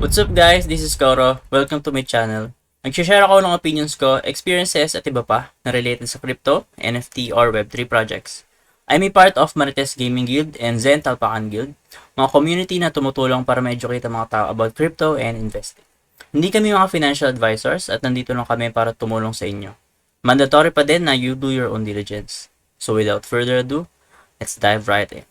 What's up guys? This is Koro. Welcome to my channel. Nag-share ako ng opinions ko, experiences at iba pa na related sa crypto, NFT or Web3 projects. I'm a part of Marites Gaming Guild and Zen Talpakan Guild, mga community na tumutulong para ma-educate ang mga tao about crypto and investing. Hindi kami mga financial advisors at nandito lang kami para tumulong sa inyo. Mandatory pa din na you do your own diligence. So without further ado, let's dive right in.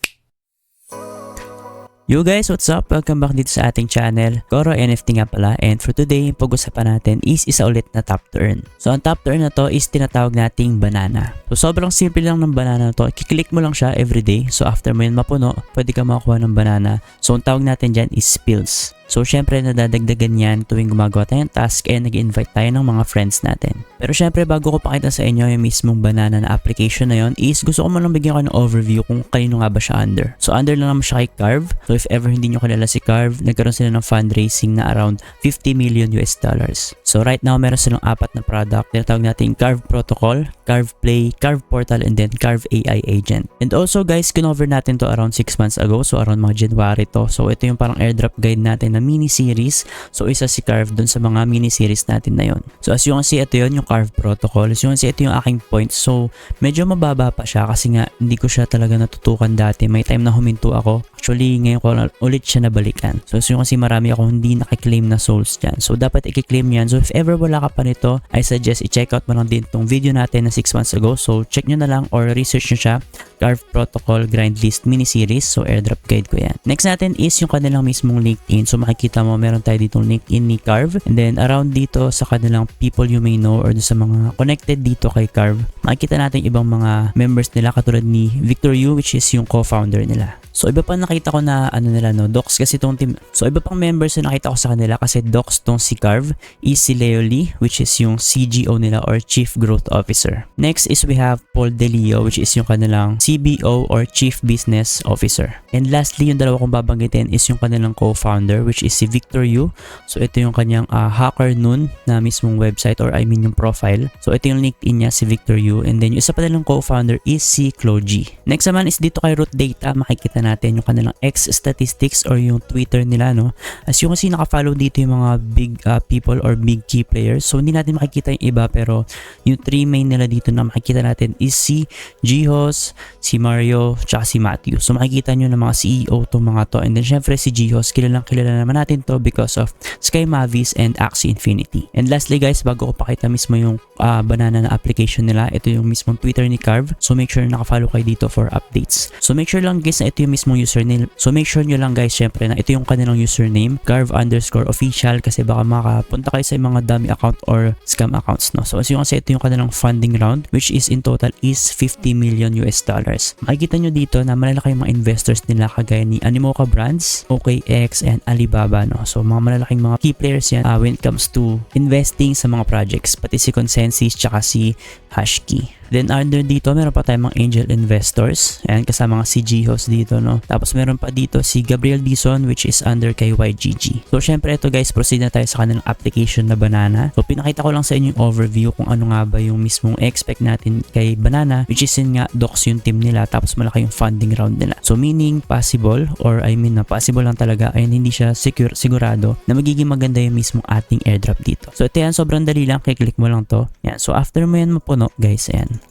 Yo guys, what's up? Welcome back dito sa ating channel. Koro NFT nga pala, and for today, yung pag-usapan natin is isa ulit na top to earn. So ang top to earn na to is tinatawag nating banana. So sobrang simple lang ng banana na to. Kiklik mo lang siya everyday. So after mo yun mapuno, pwede ka makakuha ng banana. So ang tawag natin dyan is spills. So syempre nadadagdagan yan tuwing gumagawa tayo ng task and nag-invite tayo ng mga friends natin. Pero syempre bago ko pakita sa inyo yung mismong banana na application na yon is gusto ko lang bigyan ko ng overview kung kanino nga ba siya under. So under lang naman siya kay Carve. So if ever hindi nyo kilala si Carve, nagkaroon sila ng fundraising na around 50 million US dollars. So right now meron silang apat na product. Tinatawag natin Carve Protocol, Carve Play, Carve Portal, and then Carve AI Agent. And also guys, kinover natin to around 6 months ago. So around mga January to. So ito yung parang airdrop guide natin na mini-series. So isa si Carve dun sa mga mini-series natin na yon. So as you can see, ito yun yung Carve Protocol. As you can see, ito yung aking points. So medyo mababa pa siya kasi nga hindi ko siya talaga natutukan dati. May time na huminto ako. Actually, ngayon ko ulit siya nabalikan. So as you can see, marami ako hindi nakiklaim na souls dyan. So dapat i-claim yan. So if ever wala ka pa nito, I suggest i-check out mo lang din itong video natin na 6 months ago. So check nyo na lang or research nyo siya. Carve Protocol Grind List Mini-Series. So airdrop guide ko yan. Next natin is yung kanilang mismong LinkedIn. So makikita mo meron tayo ditong LinkedIn ni Carve. And then around dito sa kanilang people you may know or sa mga connected dito kay Carve, makikita natin ibang mga members nila katulad ni Victor Yu, which is yung co-founder nila. So iba pa nakita ko na nila docs kasi tong team. So iba pang members na nakita ko sa kanila kasi docs tong si Carve is si Leo Lee, which is yung CGO nila or Chief Growth Officer. Next is we have Paul DeLeo, which is yung kanilang CBO or Chief Business Officer. And lastly, yung dalawa kong babanggitin is yung kanilang co-founder, which is si Victor Yu. So ito yung kanyang Hacker Noon na mismong website or I mean yung profile. So ito yung LinkedIn niya, si Victor Yu. And then yung isa pa nilang co-founder is si Chloe. Next naman is dito kay Root Data, makikita natin yung kanilang X statistics or yung Twitter nila, no. As you can see, naka-follow dito yung mga big people or big key players. So hindi natin makikita yung iba, pero yung 3 main nila dito na makikita natin is si Jihos, si Mario, tsaka si Matthew. So makikita nyo ng mga CEO tong mga to. And then syempre si Jihos, kilala naman natin to because of Sky Mavis and Axie Infinity. And lastly guys, bago ko pakita mismo yung banana na application nila, ito yung mismong Twitter ni Carve. So make sure naka-follow kayo dito for updates. So make sure lang guys na ito yung mismong username. So make sure nyo lang guys syempre na ito yung kanilang username, Carve_official, kasi baka makapunta kayo sa mga dummy account or scam accounts, no. So as you can see, ito yung kanilang funding round, which is in total is 50 million US dollars. Makikita nyo dito na malalaki yung mga investors nila kagaya ni Animoca Brands, OKX, and Alibaba, no. So mga malalaking mga key players yan when it comes to investing sa mga projects, pati si Consensus tsaka si Hashkey. Then under dito, meron pa tayong mga angel investors. Ayan, kasama nga si Jihos dito, no. Tapos meron pa dito si Gabriel Dizon, which is under kay YGG. So syempre ito guys, proceed na tayo sa kanilang application na Banana. So pinakita ko lang sa inyo yung overview kung ano nga ba yung mismong expect natin kay Banana, which is yun nga, docs yung team nila, tapos malaki yung funding round nila. So meaning possible, or I mean na possible lang talaga, ay hindi siya sigurado na magiging maganda yung mismong ating airdrop dito. So ito yan, sobrang dali lang, kiklik mo lang to. Yan, so after mo yan mapuno guys, ayan,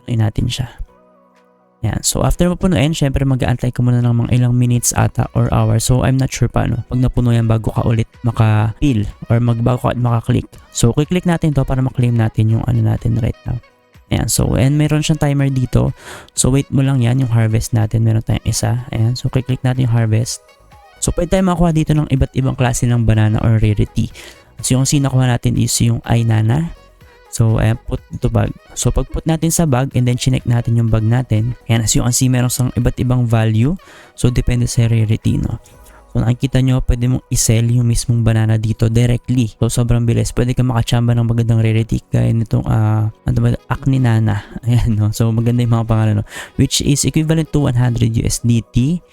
natin siya. Yan. So after mapunuin, syempre mag-aantay ka muna ng mga ilang minutes ata or hours. So I'm not sure paano pag napuno yan bago ka ulit maka-fill or bago ka maka-click. So click natin to para ma-claim natin yung ano natin right now. Ayan. So and meron siyang timer dito. So wait mo lang yan, yung harvest natin. Meron tayong isa. Ayan. So click natin yung harvest. So pwede tayo makuha dito ng iba't ibang klase ng banana or rarity. So yung sinakuha natin is yung Ainana. So, ayan, put to bag. So, pag put natin sa bag and then chinek natin yung bag natin. Ayan, as you can see, meron sang iba't ibang value. So, depende sa rarity, no? So, nakikita nyo, pwede mong i-sell yung mismong banana dito directly. So, sobrang bilis. Pwede ka makachamba ng magandang rarity gaya nitong, Acne Nana. Ayan, no? So, maganda yung mga pangalan, no? Which is equivalent to 100 USDT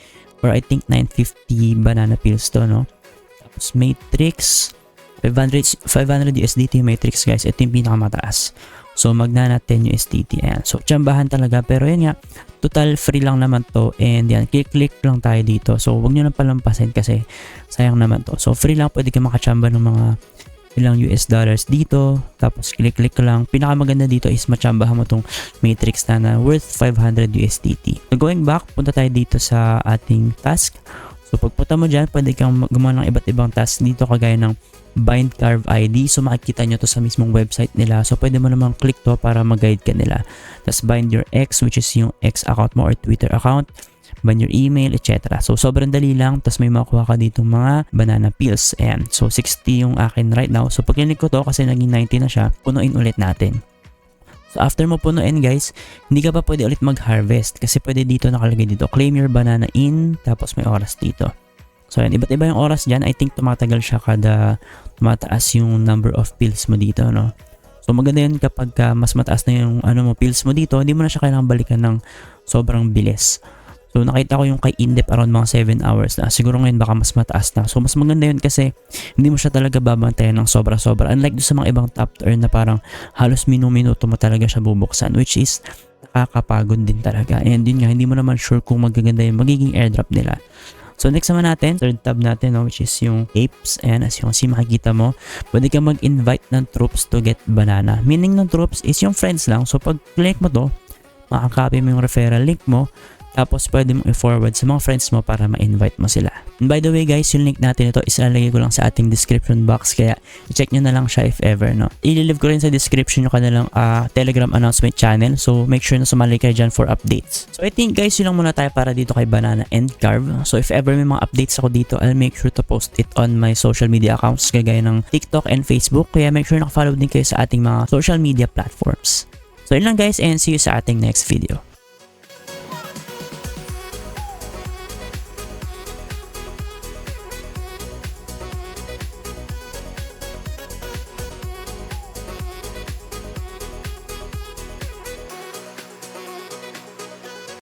or I think 950 banana pills to, no? Tapos, Matrix. 500 USDT Matrix guys, ito yung pinakamataas. So Magnana 10 USDT. Ayan. So tsambahan talaga, pero yun nga, total free lang naman to, and yan, click lang tayo dito. So wag nyo nang palampasin kasi sayang naman to. So free lang, pwede ka makatsamba ng mga ilang US dollars dito, tapos click lang. Pinakamaganda dito is matsambahan mo tong matrix na worth 500 USDT. So going back, punta tayo dito sa ating task. So pagpunta mo dyan, pwede kang gumawa ng iba't ibang task dito, kagaya ng bind carve ID. So makikita nyo to sa mismong website nila. So pwede mo namang click to para mag-guide ka nila. Tapos bind your X, which is yung X account mo or Twitter account. Bind your email, etc. So sobrang dali lang. Tapos may makuha ka dito mga banana peels. Ayan. So 60 yung akin right now. So pag click ko to, kasi naging 90 na siya, punuin ulit natin. So after mo punuin guys, hindi ka pa pwede ulit mag-harvest. Kasi pwede dito nakalagay dito, claim your banana in, tapos may oras dito. So yan, iba't iba yung oras dyan. I think tumatagal siya kada tumataas yung number of pills mo dito, no? So maganda yun kapag mas mataas na yung pills mo dito, hindi mo na siya kailangang balikan ng sobrang bilis. So nakita ko yung kay Indep around mga 7 hours na. Siguro ngayon baka mas mataas na. So mas maganda yun kasi hindi mo siya talaga babantayan ng sobra-sobra. Unlike doon sa mga ibang tap to earn na parang halos minuto mo talaga siya bubuksan, which is nakakapagod din talaga. And yun nga, hindi mo naman sure kung magaganda yung magiging airdrop nila. So next naman natin, third tab natin, no, which is yung apes. Ayan, as yung makikita mo, pwede ka mag-invite ng troops to get banana. Meaning ng troops is yung friends lang. So pag click mo to, makakopy mo yung referral link mo, tapos pwede mo i-forward sa mga friends mo para ma-invite mo sila. And by the way guys, yung link natin ito is ilalagay ko lang sa ating description box, kaya i-check nyo na lang siya if ever, no. I-leave ko rin sa description yung kanilang Telegram announcement channel, so make sure na sumali kayo dyan for updates. So I think guys, yun lang muna tayo para dito kay Banana and Carve. So if ever may mga updates ako dito, I'll make sure to post it on my social media accounts, kagaya ng TikTok and Facebook, kaya make sure na follow din kayo sa ating mga social media platforms. So yun lang guys, and see you sa ating next video.